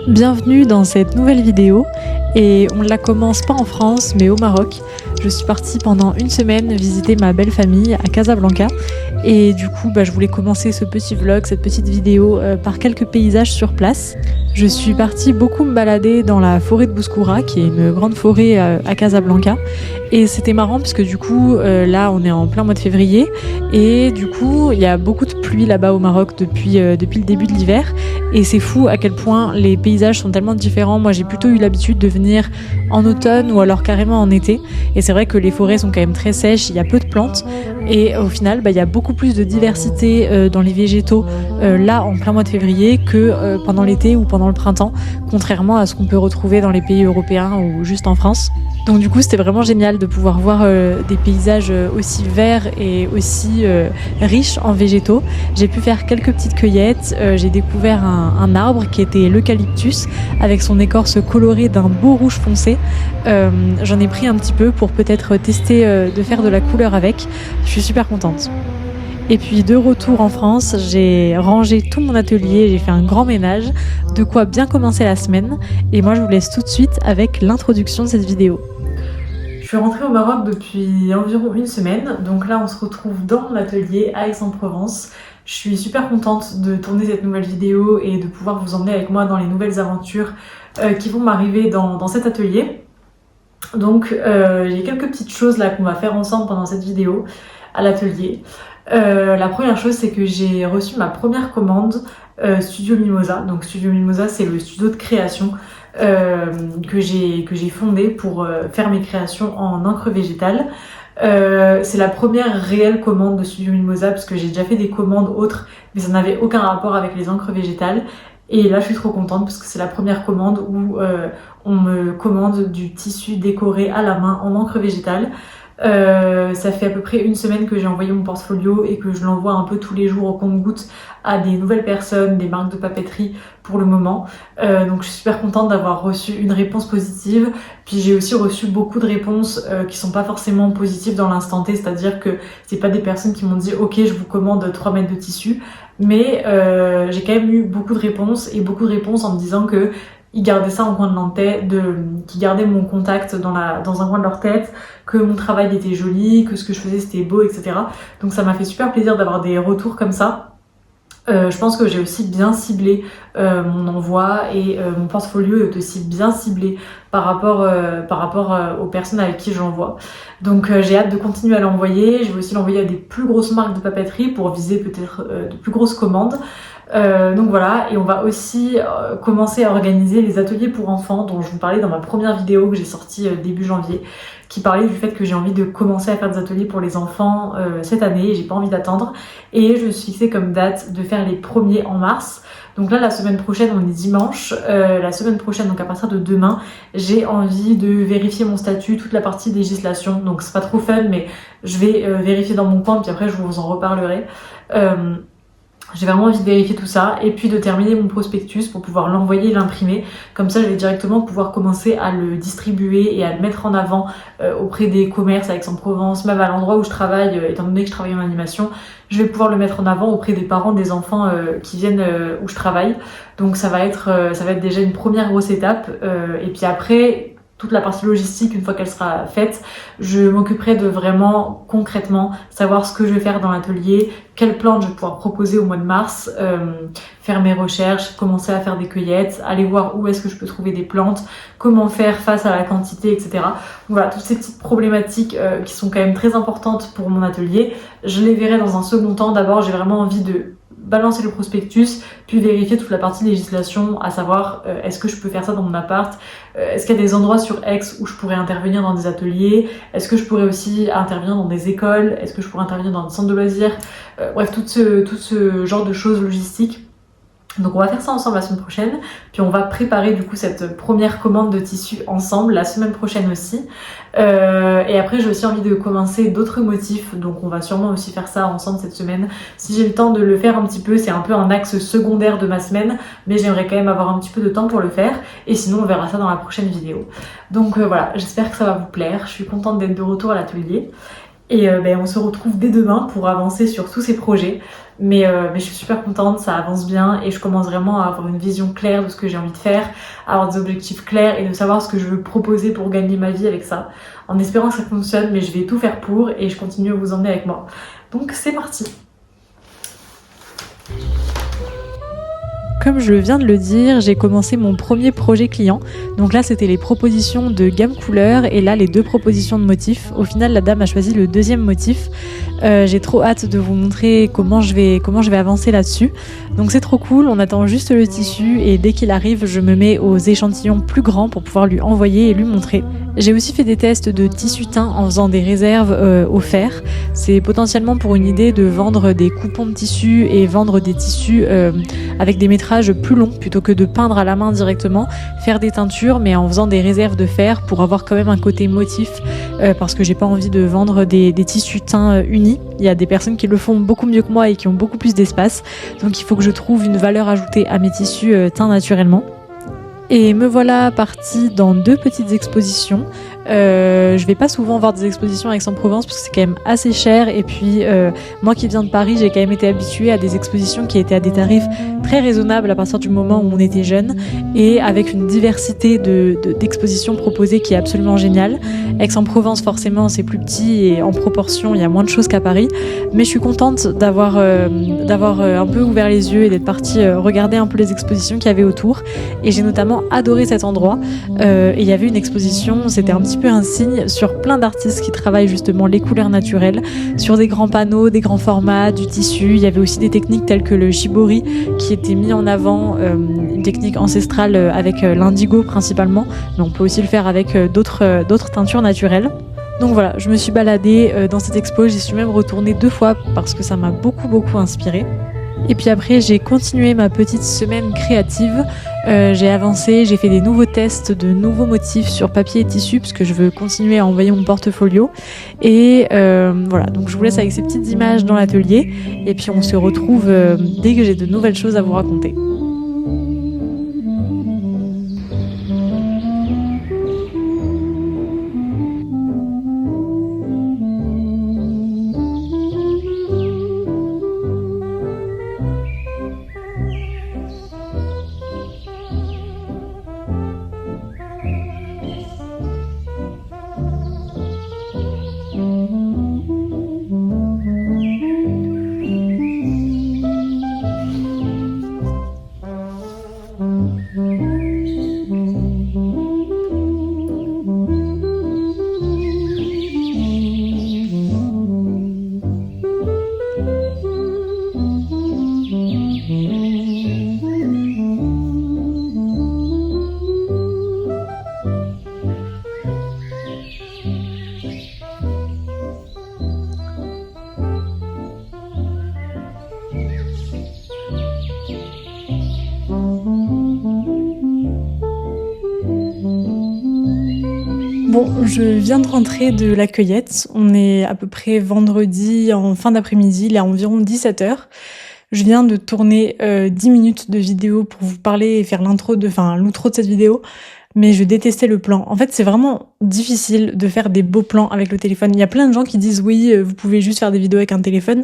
Bienvenue dans cette nouvelle vidéo et on la commence pas en France mais au Maroc. Je suis partie pendant une semaine visiter ma belle famille à Casablanca et du coup je voulais commencer ce petit vlog, cette petite vidéo par quelques paysages sur place. Je suis partie beaucoup me balader dans la forêt de Bouskoura qui est une grande forêt à Casablanca et c'était marrant parce que du coup là on est en plein mois de février et du coup il y a beaucoup de pluie là-bas au Maroc depuis le début de l'hiver et c'est fou à quel point les paysages sont tellement différents. Moi j'ai plutôt eu l'habitude de venir en automne ou alors carrément en été et c'est vrai que les forêts sont quand même très sèches, il y a peu de plantes et au final il y a beaucoup plus de diversité dans les végétaux là en plein mois de février que pendant l'été ou pendant le printemps, contrairement à ce qu'on peut retrouver dans les pays européens ou juste en France. Donc du coup c'était vraiment génial de pouvoir voir des paysages aussi verts et aussi riches en végétaux. J'ai pu faire quelques petites cueillettes, j'ai découvert un arbre qui était l'eucalyptus avec son écorce colorée d'un beau rouge foncé. J'en ai pris un petit peu pour peut-être tester de faire de la couleur avec. Je suis super contente. Et puis de retour en France, j'ai rangé tout mon atelier, j'ai fait un grand ménage, de quoi bien commencer la semaine. Et moi je vous laisse tout de suite avec l'introduction de cette vidéo. Je suis rentrée au Maroc depuis environ une semaine, donc là on se retrouve dans l'atelier à Aix-en-Provence. Je suis super contente de tourner cette nouvelle vidéo et de pouvoir vous emmener avec moi dans les nouvelles aventures qui vont m'arriver dans cet atelier. Donc j'ai quelques petites choses là qu'on va faire ensemble pendant cette vidéo à l'atelier. La première chose c'est que j'ai reçu ma première commande Studio Mimosa. Donc Studio Mimosa c'est le studio de création que j'ai fondé pour faire mes créations en encre végétale. C'est la première réelle commande de Studio Mimosa parce que j'ai déjà fait des commandes autres mais ça n'avait aucun rapport avec les encres végétales. Et là je suis trop contente parce que c'est la première commande où on me commande du tissu décoré à la main en encre végétale. Ça fait à peu près une semaine que j'ai envoyé mon portfolio et que je l'envoie un peu tous les jours au compte-gouttes à des nouvelles personnes, des marques de papeterie pour le moment. Donc je suis super contente d'avoir reçu une réponse positive. Puis j'ai aussi reçu beaucoup de réponses qui sont pas forcément positives dans l'instant T, c'est-à-dire que c'est pas des personnes qui m'ont dit ok je vous commande 3 mètres de tissu, mais j'ai quand même eu beaucoup de réponses et beaucoup de réponses en me disant que ils gardaient ça en coin de leur tête, qu'ils gardaient mon contact dans un coin de leur tête, que mon travail était joli, que ce que je faisais c'était beau, etc. Donc ça m'a fait super plaisir d'avoir des retours comme ça. Je pense que j'ai aussi bien ciblé mon envoi et mon portfolio est aussi bien ciblé par rapport aux personnes avec qui je l'envoie. Donc j'ai hâte de continuer à l'envoyer. Je vais aussi l'envoyer à des plus grosses marques de papeterie pour viser peut-être de plus grosses commandes. Donc voilà, et on va aussi commencer à organiser les ateliers pour enfants dont je vous parlais dans ma première vidéo que j'ai sortie début janvier, qui parlait du fait que j'ai envie de commencer à faire des ateliers pour les enfants cette année, et j'ai pas envie d'attendre, et je me suis fixée comme date de faire les premiers en mars. Donc là la semaine prochaine on est dimanche, la semaine prochaine donc à partir de demain j'ai envie de vérifier mon statut, toute la partie législation, donc c'est pas trop fun mais je vais vérifier dans mon coin puis après je vous en reparlerai. J'ai vraiment envie de vérifier tout ça et puis de terminer mon prospectus pour pouvoir l'envoyer et l'imprimer. Comme ça, je vais directement pouvoir commencer à le distribuer et à le mettre en avant auprès des commerces à Aix-en-Provence, même à l'endroit où je travaille, étant donné que je travaille en animation. Je vais pouvoir le mettre en avant auprès des parents des enfants qui viennent où je travaille. Donc ça va être déjà une première grosse étape. Et puis après, toute la partie logistique, une fois qu'elle sera faite, je m'occuperai de vraiment concrètement savoir ce que je vais faire dans l'atelier, quelle plante je vais pouvoir proposer au mois de mars, faire mes recherches, commencer à faire des cueillettes, aller voir où est-ce que je peux trouver des plantes, comment faire face à la quantité, etc. Donc voilà, toutes ces petites problématiques qui sont quand même très importantes pour mon atelier, je les verrai dans un second temps. D'abord, j'ai vraiment envie de balancer le prospectus, puis vérifier toute la partie législation, à savoir est-ce que je peux faire ça dans mon appart, est-ce qu'il y a des endroits sur Aix où je pourrais intervenir dans des ateliers, est-ce que je pourrais aussi intervenir dans des écoles, est-ce que je pourrais intervenir dans des centres de loisirs, bref tout ce genre de choses logistiques. Donc on va faire ça ensemble la semaine prochaine, puis on va préparer du coup cette première commande de tissu ensemble la semaine prochaine aussi. Et après j'ai aussi envie de commencer d'autres motifs, donc on va sûrement aussi faire ça ensemble cette semaine. Si j'ai le temps de le faire un petit peu, c'est un peu un axe secondaire de ma semaine, mais j'aimerais quand même avoir un petit peu de temps pour le faire, et sinon on verra ça dans la prochaine vidéo. Donc voilà, j'espère que ça va vous plaire, je suis contente d'être de retour à l'atelier. Et on se retrouve dès demain pour avancer sur tous ces projets. Mais je suis super contente, ça avance bien et je commence vraiment à avoir une vision claire de ce que j'ai envie de faire, à avoir des objectifs clairs et de savoir ce que je veux proposer pour gagner ma vie avec ça. En espérant que ça fonctionne, mais je vais tout faire pour et je continue à vous emmener avec moi. Donc c'est parti! Comme je viens de le dire, j'ai commencé mon premier projet client. Donc là, c'était les propositions de gamme couleur et là, les 2 propositions de motifs. Au final, la dame a choisi le 2e motif. J'ai trop hâte de vous montrer comment je vais avancer là-dessus. Donc c'est trop cool, on attend juste le tissu et dès qu'il arrive, je me mets aux échantillons plus grands pour pouvoir lui envoyer et lui montrer. J'ai aussi fait des tests de tissu teint en faisant des réserves offerts. C'est potentiellement pour une idée de vendre des coupons de tissu et vendre des tissus avec des métrages plus longs plutôt que de peindre à la main directement, faire des teintures mais en faisant des réserves de fer pour avoir quand même un côté motif parce que j'ai pas envie de vendre des tissus teints unis. Il y a des personnes qui le font beaucoup mieux que moi et qui ont beaucoup plus d'espace, donc il faut que je trouve une valeur ajoutée à mes tissus teints naturellement. Et me voilà partie dans 2 petites expositions. Je vais pas souvent voir des expositions à Aix-en-Provence parce que c'est quand même assez cher et puis moi qui viens de Paris, j'ai quand même été habituée à des expositions qui étaient à des tarifs très raisonnables à partir du moment où on était jeune et avec une diversité d'expositions proposées qui est absolument géniale. Aix-en-Provence forcément c'est plus petit et en proportion il y a moins de choses qu'à Paris, mais je suis contente d'avoir un peu ouvert les yeux et d'être partie regarder un peu les expositions qu'il y avait autour et j'ai notamment adoré cet endroit et il y avait une exposition, c'était un petit peu un signe sur plein d'artistes qui travaillent justement les couleurs naturelles, sur des grands panneaux, des grands formats, du tissu. Il y avait aussi des techniques telles que le shibori qui était mis en avant, une technique ancestrale avec l'indigo principalement, mais on peut aussi le faire avec d'autres teintures naturelles. Donc voilà, je me suis baladée dans cette expo, j'y suis même retournée 2 fois parce que ça m'a beaucoup inspirée. Et puis après, j'ai continué ma petite semaine créative. J'ai avancé, j'ai fait des nouveaux tests de nouveaux motifs sur papier et tissu parce que je veux continuer à envoyer mon portfolio. Et voilà, donc je vous laisse avec ces petites images dans l'atelier. Et puis on se retrouve dès que j'ai de nouvelles choses à vous raconter. Bon, je viens de rentrer de la cueillette. On est à peu près vendredi en fin d'après-midi, il est environ 17h. Je viens de tourner 10 minutes de vidéo pour vous parler et faire l'outro de cette vidéo. Mais je détestais le plan. En fait, c'est vraiment difficile de faire des beaux plans avec le téléphone. Il y a plein de gens qui disent oui, vous pouvez juste faire des vidéos avec un téléphone.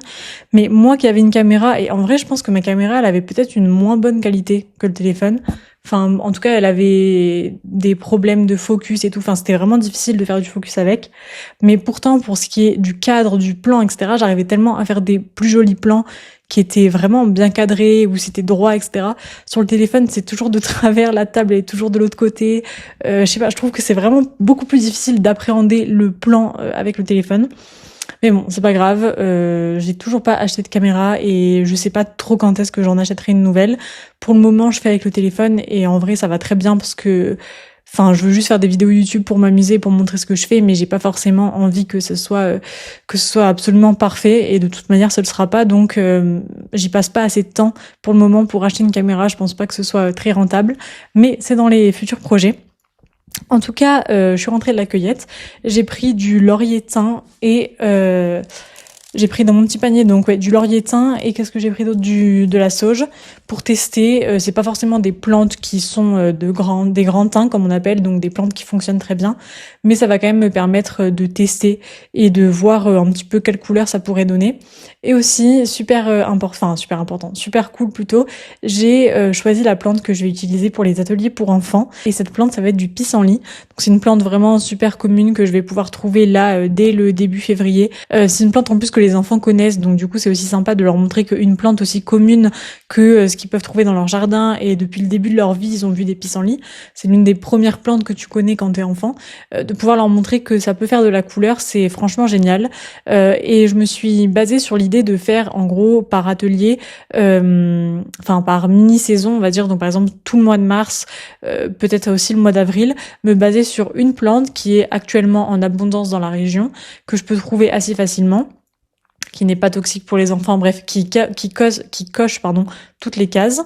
Mais moi qui avais une caméra, et en vrai, je pense que ma caméra, elle avait peut-être une moins bonne qualité que le téléphone. Enfin, en tout cas, elle avait des problèmes de focus et tout. Enfin, c'était vraiment difficile de faire du focus avec. Mais pourtant, pour ce qui est du cadre, du plan, etc., j'arrivais tellement à faire des plus jolis plans qui étaient vraiment bien cadrés, où c'était droit, etc. Sur le téléphone, c'est toujours de travers, la table est toujours de l'autre côté. Je sais pas, je trouve que c'est vraiment beaucoup plus difficile d'appréhender le plan avec le téléphone. Mais bon, c'est pas grave, j'ai toujours pas acheté de caméra et je sais pas trop quand est-ce que j'en achèterai une nouvelle. Pour le moment, je fais avec le téléphone et en vrai, ça va très bien parce que Enfin, je veux juste faire des vidéos YouTube pour m'amuser, pour montrer ce que je fais, mais j'ai pas forcément envie que ce soit absolument parfait. Et de toute manière, ce le sera pas. Donc, j'y passe pas assez de temps pour le moment pour acheter une caméra. Je pense pas que ce soit très rentable, mais c'est dans les futurs projets. En tout cas, je suis rentrée de la cueillette. J'ai pris du laurier thym et j'ai pris dans mon petit panier donc du laurier thym et qu'est-ce que j'ai pris d'autre, de la sauge pour tester. C'est pas forcément des plantes qui sont des grands thym comme on appelle, donc des plantes qui fonctionnent très bien, mais ça va quand même me permettre de tester et de voir un petit peu quelle couleur ça pourrait donner. Et aussi super cool plutôt, j'ai choisi la plante que je vais utiliser pour les ateliers pour enfants et cette plante ça va être du pissenlit. Donc c'est une plante vraiment super commune que je vais pouvoir trouver là dès le début février. C'est une plante en plus que les enfants connaissent, donc du coup c'est aussi sympa de leur montrer qu'une plante aussi commune que ce qu'ils peuvent trouver dans leur jardin et depuis le début de leur vie ils ont vu des pissenlits. C'est l'une des premières plantes que tu connais quand t'es enfant. De pouvoir leur montrer que ça peut faire de la couleur, c'est franchement génial. Et je me suis basée sur l'idée de faire en gros par atelier, par mini-saison on va dire, donc par exemple tout le mois de mars, peut-être aussi le mois d'avril, me baser sur une plante qui est actuellement en abondance dans la région, que je peux trouver assez facilement, qui n'est pas toxique pour les enfants, bref, qui coche toutes les cases,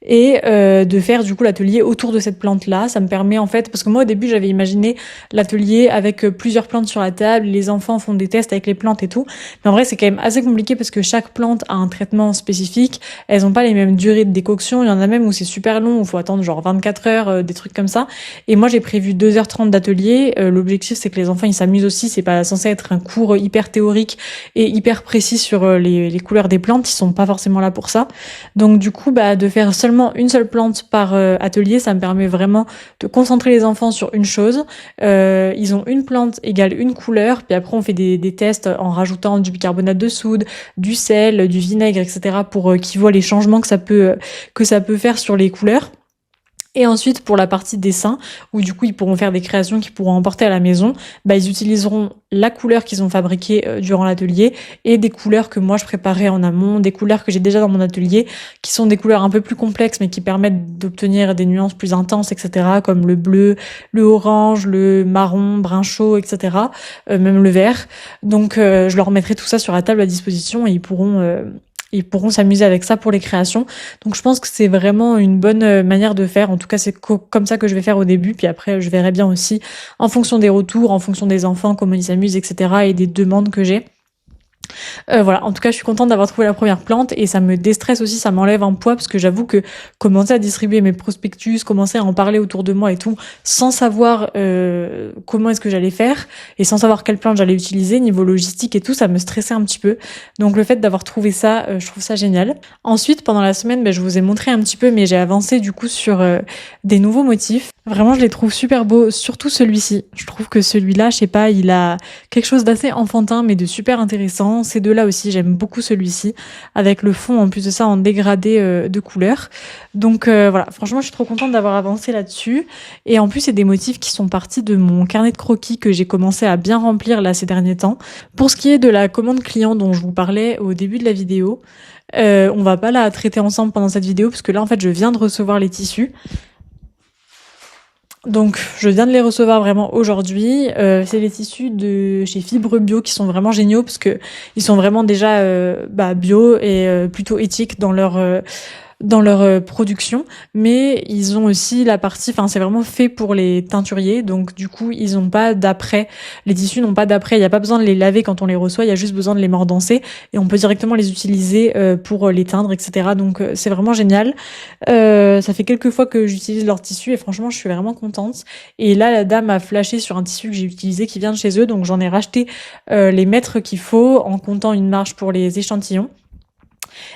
et de faire du coup l'atelier autour de cette plante-là. Ça me permet en fait, parce que moi au début j'avais imaginé l'atelier avec plusieurs plantes sur la table, les enfants font des tests avec les plantes et tout, mais en vrai c'est quand même assez compliqué parce que chaque plante a un traitement spécifique, elles ont pas les mêmes durées de décoction, il y en a même où c'est super long, où il faut attendre genre 24 heures, des trucs comme ça, et moi j'ai prévu 2h30 d'atelier. L'objectif c'est que les enfants ils s'amusent aussi, c'est pas censé être un cours hyper théorique et hyper précis sur les couleurs des plantes, ils sont pas forcément là pour ça. Donc du coup de faire seulement une seule plante par atelier, ça me permet vraiment de concentrer les enfants sur une chose. Ils ont une plante égale une couleur, puis après on fait des tests en rajoutant du bicarbonate de soude, du sel, du vinaigre, etc. pour qu'ils voient les changements que ça peut faire sur les couleurs. Et ensuite, pour la partie dessin, où du coup ils pourront faire des créations qu'ils pourront emporter à la maison, ils utiliseront la couleur qu'ils ont fabriquée durant l'atelier et des couleurs que moi je préparais en amont, des couleurs que j'ai déjà dans mon atelier, qui sont des couleurs un peu plus complexes mais qui permettent d'obtenir des nuances plus intenses, etc. comme le bleu, le orange, le marron, brun chaud, etc. Même le vert. Donc je leur mettrai tout ça sur la table à disposition et ils pourront s'amuser avec ça pour les créations. Donc je pense que c'est vraiment une bonne manière de faire. En tout cas, c'est comme ça que je vais faire au début. Puis après, je verrai bien aussi en fonction des retours, en fonction des enfants, comment ils s'amusent, etc. et des demandes que j'ai. Voilà, en tout cas je suis contente d'avoir trouvé la première plante et ça me déstresse aussi, ça m'enlève un poids parce que j'avoue que commencer à distribuer mes prospectus, commencer à en parler autour de moi et tout, sans savoir comment est-ce que j'allais faire et sans savoir quelle plante j'allais utiliser, niveau logistique et tout, ça me stressait un petit peu. Donc le fait d'avoir trouvé ça, je trouve ça génial. Ensuite, pendant la semaine, je vous ai montré un petit peu, mais j'ai avancé du coup sur des nouveaux motifs. Vraiment, je les trouve super beaux, surtout celui-ci. Je trouve que celui-là, je sais pas, il a quelque chose d'assez enfantin, mais de super intéressant. Ces deux-là aussi, j'aime beaucoup celui-ci, avec le fond, en plus de ça, en dégradé de couleurs. Donc voilà, franchement, je suis trop contente d'avoir avancé là-dessus. Et en plus, c'est des motifs qui sont partis de mon carnet de croquis que j'ai commencé à bien remplir là ces derniers temps. Pour ce qui est de la commande client dont je vous parlais au début de la vidéo, on va pas la traiter ensemble pendant cette vidéo, parce que là, en fait, je viens de recevoir les tissus. Donc je viens de les recevoir vraiment aujourd'hui. C'est les tissus de chez Fibre Bio qui sont vraiment géniaux parce que ils sont vraiment déjà bio et plutôt éthiques dans leur production, mais ils ont aussi la partie, c'est vraiment fait pour les teinturiers, donc du coup ils ont pas d'après, les tissus n'ont pas d'après, il y a pas besoin de les laver quand on les reçoit, il y a juste besoin de les mordancer et on peut directement les utiliser pour les teindre, etc. Donc c'est vraiment génial. Ça fait quelques fois que j'utilise leurs tissus et franchement je suis vraiment contente. Et là la dame a flashé sur un tissu que j'ai utilisé qui vient de chez eux, donc j'en ai racheté les mètres qu'il faut en comptant une marge pour les échantillons.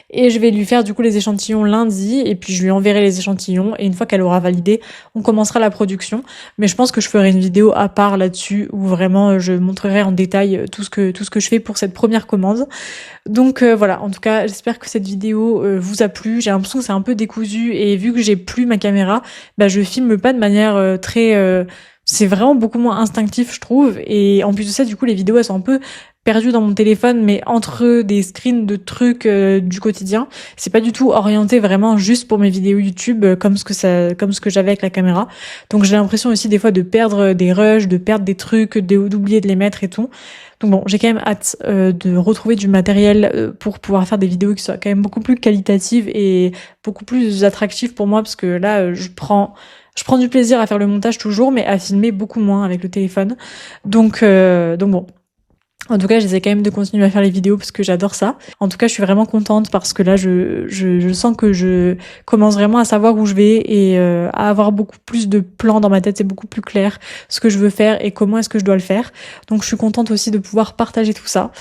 Et je vais lui faire du coup les échantillons lundi et puis je lui enverrai les échantillons et une fois qu'elle aura validé, on commencera la production. Mais je pense que je ferai une vidéo à part là-dessus où vraiment je montrerai en détail tout ce que je fais pour cette première commande. Donc voilà, en tout cas j'espère que cette vidéo vous a plu. J'ai l'impression que c'est un peu décousu et vu que j'ai plus ma caméra, je filme pas de manière très... c'est vraiment beaucoup moins instinctif je trouve, et en plus de ça du coup les vidéos elles sont un peu perdue dans mon téléphone, mais entre des screens de trucs du quotidien. C'est pas du tout orienté vraiment juste pour mes vidéos YouTube comme ce que j'avais avec la caméra. Donc j'ai l'impression aussi des fois de perdre des rushs, de perdre des trucs, d'oublier de les mettre et tout. Donc bon, j'ai quand même hâte de retrouver du matériel pour pouvoir faire des vidéos qui soient quand même beaucoup plus qualitatives et beaucoup plus attractives pour moi, parce que là je prends du plaisir à faire le montage toujours, mais à filmer beaucoup moins avec le téléphone. Donc bon. En tout cas, j'essaie quand même de continuer à faire les vidéos parce que j'adore ça. En tout cas, je suis vraiment contente parce que là, je sens que je commence vraiment à savoir où je vais et à avoir beaucoup plus de plans dans ma tête. C'est beaucoup plus clair ce que je veux faire et comment est-ce que je dois le faire. Donc, je suis contente aussi de pouvoir partager tout ça.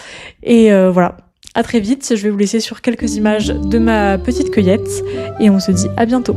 Et voilà. À très vite. Je vais vous laisser sur quelques images de ma petite cueillette et on se dit à bientôt.